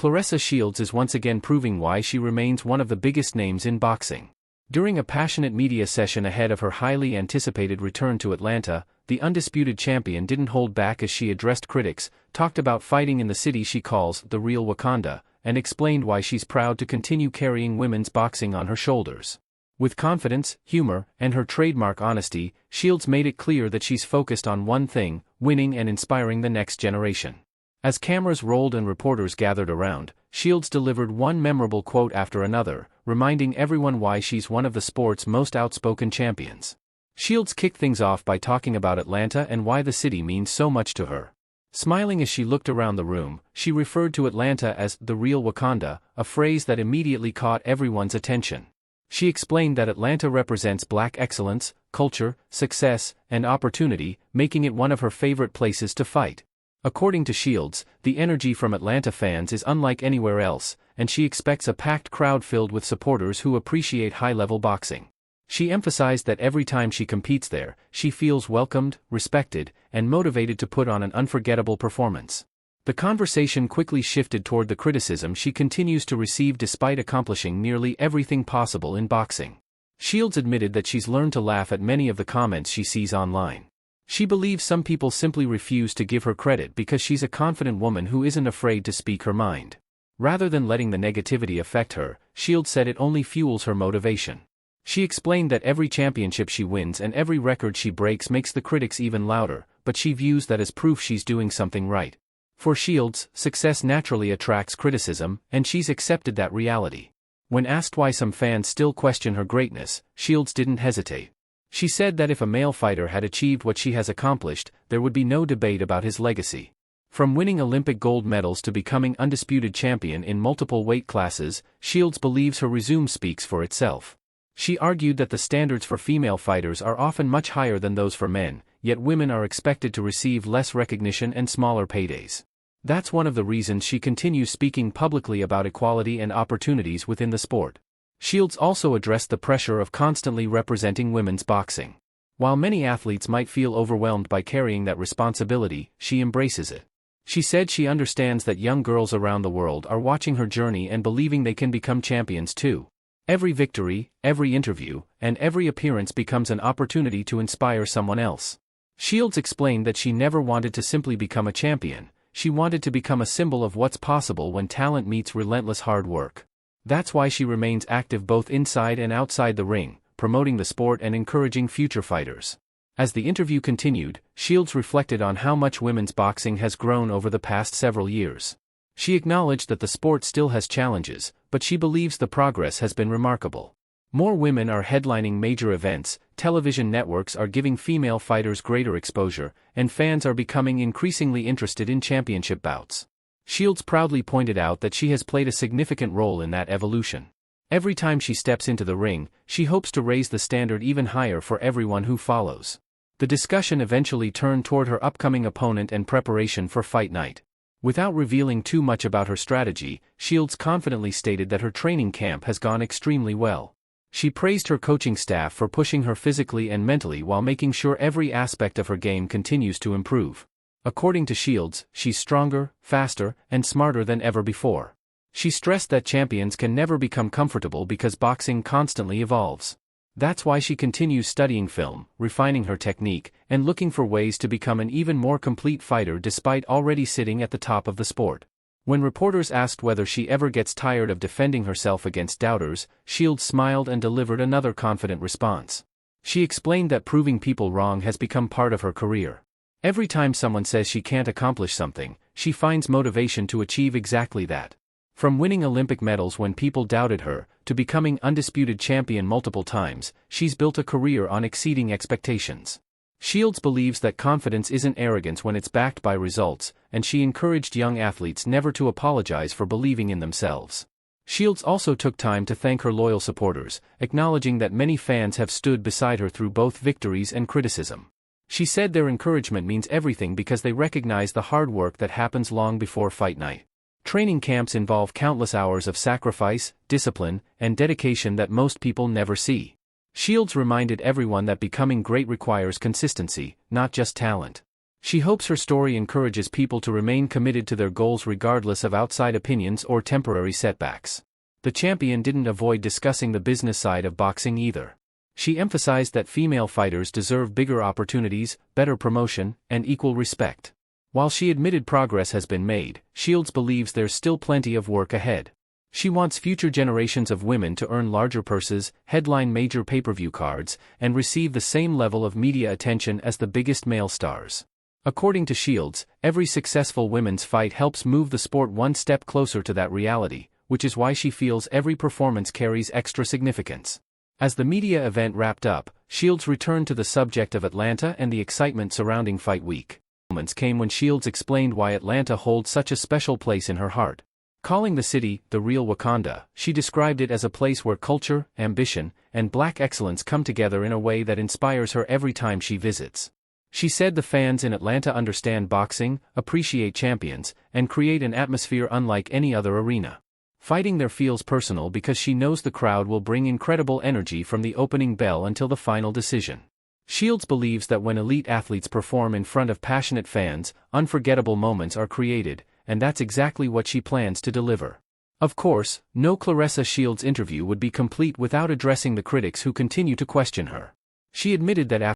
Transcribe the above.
Claressa Shields is once again proving why she remains one of the biggest names in boxing. During a passionate media session ahead of her highly anticipated return to Atlanta, the undisputed champion didn't hold back as she addressed critics, talked about fighting in the city she calls the Real Wakanda, and explained why she's proud to continue carrying women's boxing on her shoulders. With confidence, humor, and her trademark honesty, Shields made it clear that she's focused on one thing: winning and inspiring the next generation. As cameras rolled and reporters gathered around, Shields delivered one memorable quote after another, reminding everyone why she's one of the sport's most outspoken champions. Shields kicked things off by talking about Atlanta and why the city means so much to her. Smiling as she looked around the room, she referred to Atlanta as the Real Wakanda, a phrase that immediately caught everyone's attention. She explained that Atlanta represents Black excellence, culture, success, and opportunity, making it one of her favorite places to fight. According to Shields, the energy from Atlanta fans is unlike anywhere else, and she expects a packed crowd filled with supporters who appreciate high-level boxing. She emphasized that every time she competes there, she feels welcomed, respected, and motivated to put on an unforgettable performance. The conversation quickly shifted toward the criticism she continues to receive despite accomplishing nearly everything possible in boxing. Shields admitted that she's learned to laugh at many of the comments she sees online. She believes some people simply refuse to give her credit because she's a confident woman who isn't afraid to speak her mind. Rather than letting the negativity affect her, Shields said it only fuels her motivation. She explained that every championship she wins and every record she breaks makes the critics even louder, but she views that as proof she's doing something right. For Shields, success naturally attracts criticism, and she's accepted that reality. When asked why some fans still question her greatness, Shields didn't hesitate. She said that if a male fighter had achieved what she has accomplished, there would be no debate about his legacy. From winning Olympic gold medals to becoming undisputed champion in multiple weight classes, Shields believes her resume speaks for itself. She argued that the standards for female fighters are often much higher than those for men, yet women are expected to receive less recognition and smaller paydays. That's one of the reasons she continues speaking publicly about equality and opportunities within the sport. Shields also addressed the pressure of constantly representing women's boxing. While many athletes might feel overwhelmed by carrying that responsibility, she embraces it. She said she understands that young girls around the world are watching her journey and believing they can become champions too. Every victory, every interview, and every appearance becomes an opportunity to inspire someone else. Shields explained that she never wanted to simply become a champion, she wanted to become a symbol of what's possible when talent meets relentless hard work. That's why she remains active both inside and outside the ring, promoting the sport and encouraging future fighters. As the interview continued, Shields reflected on how much women's boxing has grown over the past several years. She acknowledged that the sport still has challenges, but she believes the progress has been remarkable. More women are headlining major events, television networks are giving female fighters greater exposure, and fans are becoming increasingly interested in championship bouts. Shields proudly pointed out that she has played a significant role in that evolution. Every time she steps into the ring, she hopes to raise the standard even higher for everyone who follows. The discussion eventually turned toward her upcoming opponent and preparation for fight night. Without revealing too much about her strategy, Shields confidently stated that her training camp has gone extremely well. She praised her coaching staff for pushing her physically and mentally while making sure every aspect of her game continues to improve. According to Shields, she's stronger, faster, and smarter than ever before. She stressed that champions can never become comfortable because boxing constantly evolves. That's why she continues studying film, refining her technique, and looking for ways to become an even more complete fighter despite already sitting at the top of the sport. When reporters asked whether she ever gets tired of defending herself against doubters, Shields smiled and delivered another confident response. She explained that proving people wrong has become part of her career. Every time someone says she can't accomplish something, she finds motivation to achieve exactly that. From winning Olympic medals when people doubted her, to becoming undisputed champion multiple times, she's built a career on exceeding expectations. Shields believes that confidence isn't arrogance when it's backed by results, and she encouraged young athletes never to apologize for believing in themselves. Shields also took time to thank her loyal supporters, acknowledging that many fans have stood beside her through both victories and criticism. She said their encouragement means everything because they recognize the hard work that happens long before fight night. Training camps involve countless hours of sacrifice, discipline, and dedication that most people never see. Shields reminded everyone that becoming great requires consistency, not just talent. She hopes her story encourages people to remain committed to their goals regardless of outside opinions or temporary setbacks. The champion didn't avoid discussing the business side of boxing either. She emphasized that female fighters deserve bigger opportunities, better promotion, and equal respect. While she admitted progress has been made, Shields believes there's still plenty of work ahead. She wants future generations of women to earn larger purses, headline major pay-per-view cards, and receive the same level of media attention as the biggest male stars. According to Shields, every successful women's fight helps move the sport one step closer to that reality, which is why she feels every performance carries extra significance. As the media event wrapped up, Shields returned to the subject of Atlanta and the excitement surrounding Fight Week. Moments came when Shields explained why Atlanta holds such a special place in her heart. Calling the city the Real Wakanda, she described it as a place where culture, ambition, and black excellence come together in a way that inspires her every time she visits. She said the fans in Atlanta understand boxing, appreciate champions, and create an atmosphere unlike any other arena. Fighting there feels personal because she knows the crowd will bring incredible energy from the opening bell until the final decision. Shields believes that when elite athletes perform in front of passionate fans, unforgettable moments are created, and that's exactly what she plans to deliver. Of course, no Claressa Shields interview would be complete without addressing the critics who continue to question her. She admitted that after